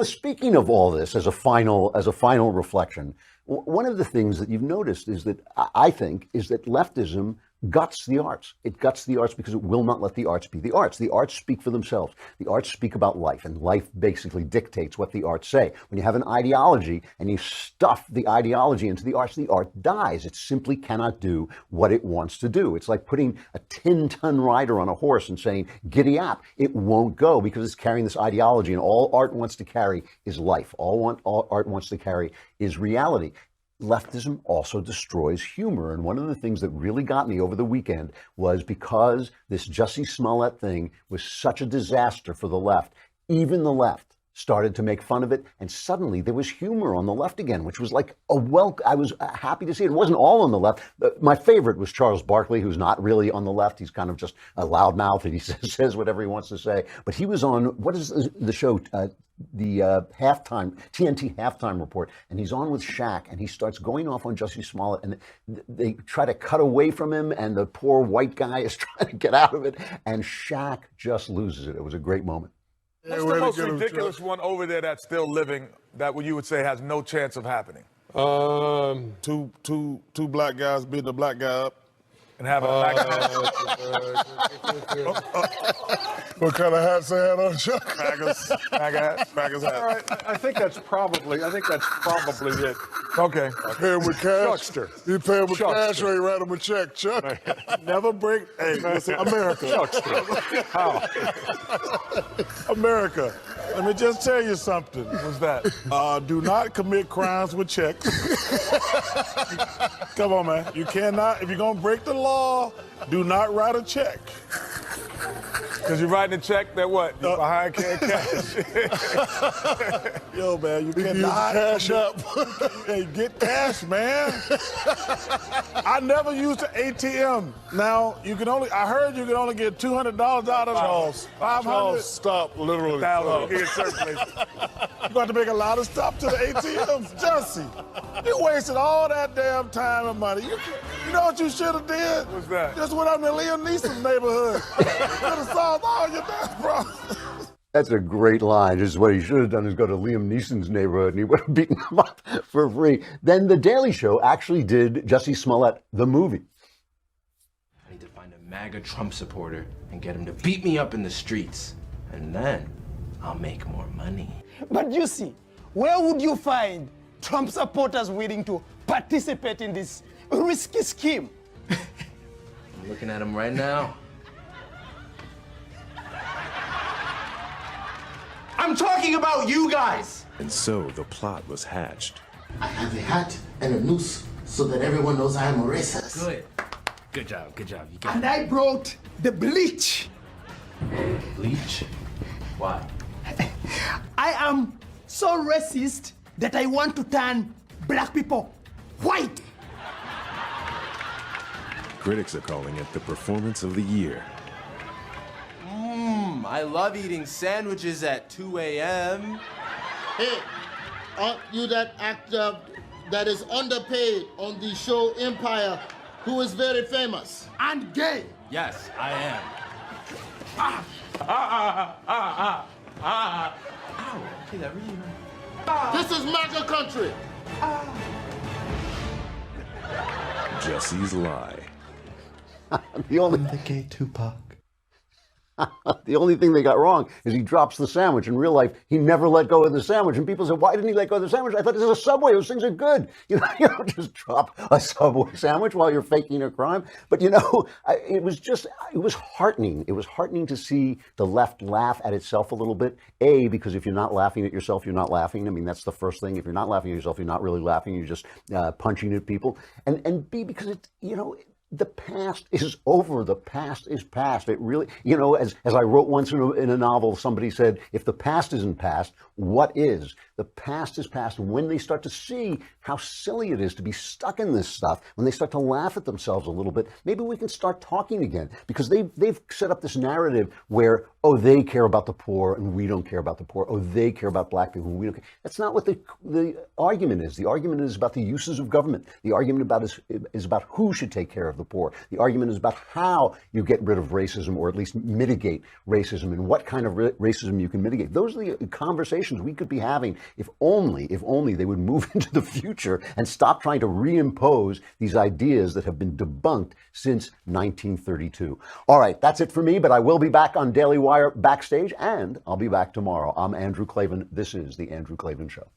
Speaking of all this, as a final reflection, one of the things that you've noticed is that I think is that leftism guts the arts. It guts the arts because it will not let the arts be the arts. The arts speak for themselves. The arts speak about life, and life basically dictates what the arts say. When you have an ideology and you stuff the ideology into the art dies. It simply cannot do what it wants to do. It's like putting a 10-ton rider on a horse and saying, giddy up. It won't go because it's carrying this ideology, and all art wants to carry is life. All art wants to carry is reality. Leftism also destroys humor. And one of the things that really got me over the weekend was because this Jussie Smollett thing was such a disaster for the left, even the left started to make fun of it, and suddenly there was humor on the left again, which was like a welcome. I was happy to see it. It wasn't all on the left. My favorite was Charles Barkley, who's not really on the left. He's kind of just a loudmouth, and he says whatever he wants to say. But he was on, what is the show? The TNT halftime report, and he's on with Shaq, and he starts going off on Jussie Smollett, and they try to cut away from him, and the poor white guy is trying to get out of it, and Shaq just loses it. It was a great moment. What's the most ridiculous one over there that's still living that you would say has no chance of happening? Two black guys beating a black guy up. And having a black guy. What kind of hats they had on, Chuck? Crackers hats. All right, I think that's probably it. Okay. Pay him with cash. Chuckster. You pay him with Chuckster. cash or you write him a check, Chuck. Never break. Hey, listen, America. Chuckster. How? America. Let me just tell you something. What's that? Do not commit crimes with checks. Come on, man. You cannot, if you're going to break the law, do not write a check. Because you're writing a check that what? You're behind cash. Yo, man, you cannot. Cash up. Hey, get cash, man. I never used the ATM. Now, I heard you can only get $200 out of Charles. $500. Stop, literally. Stop. You're going to make a lot of stuff to the ATMs. Jussie, you wasted all that damn time and money. You know what you should have did? What's that? Just went up to Liam Neeson's neighborhood. Could have solved all your damn problems. That's a great line. Just what he should have done is go to Liam Neeson's neighborhood, and he would have beaten him up for free. Then The Daily Show actually did Jussie Smollett, the movie. I need to find a MAGA Trump supporter and get him to beat me up in the streets. And then I'll make more money. But you see, where would you find Trump supporters willing to participate in this risky scheme? I'm looking at him right now. I'm talking about you guys! And so the plot was hatched. I have a hat and a noose so that everyone knows I am a racist. Good. Good job. You got And it. I brought the bleach. Bleach? Why? I am so racist that I want to turn black people white. Critics are calling it the performance of the year. I love eating sandwiches at 2 a.m. Hey, aren't you that actor that is underpaid on the show Empire who is very famous? And gay. Yes, I am. Ow, okay, that really hurt. This is MAGA country. Jussie's lie. The only The gay Tupac. The only thing they got wrong is he drops the sandwich. In real life, he never let go of the sandwich. And people said, why didn't he let go of the sandwich? I thought this is a Subway. Those things are good. You don't just drop a Subway sandwich while you're faking a crime. But, it was heartening. It was heartening to see the left laugh at itself a little bit. A, because if you're not laughing at yourself, you're not laughing. I mean, that's the first thing. If you're not laughing at yourself, you're not really laughing. You're just punching at people. And B, because the past is over. The past is past. It really, as I wrote once in a novel, somebody said, if the past isn't past, what is? The past is past. And when they start to see how silly it is to be stuck in this stuff, when they start to laugh at themselves a little bit, maybe we can start talking again. Because they've set up this narrative where, oh, they care about the poor and we don't care about the poor. Oh, they care about black people and we don't care. That's not what the argument is. The argument is about the uses of government. The argument is about who should take care of the the poor. The argument is about how you get rid of racism, or at least mitigate racism, and what kind of racism you can mitigate. Those are the conversations we could be having if only they would move into the future and stop trying to reimpose these ideas that have been debunked since 1932. All right, that's it for me, but I will be back on Daily Wire Backstage, and I'll be back tomorrow. I'm Andrew Klavan. This is The Andrew Klavan Show.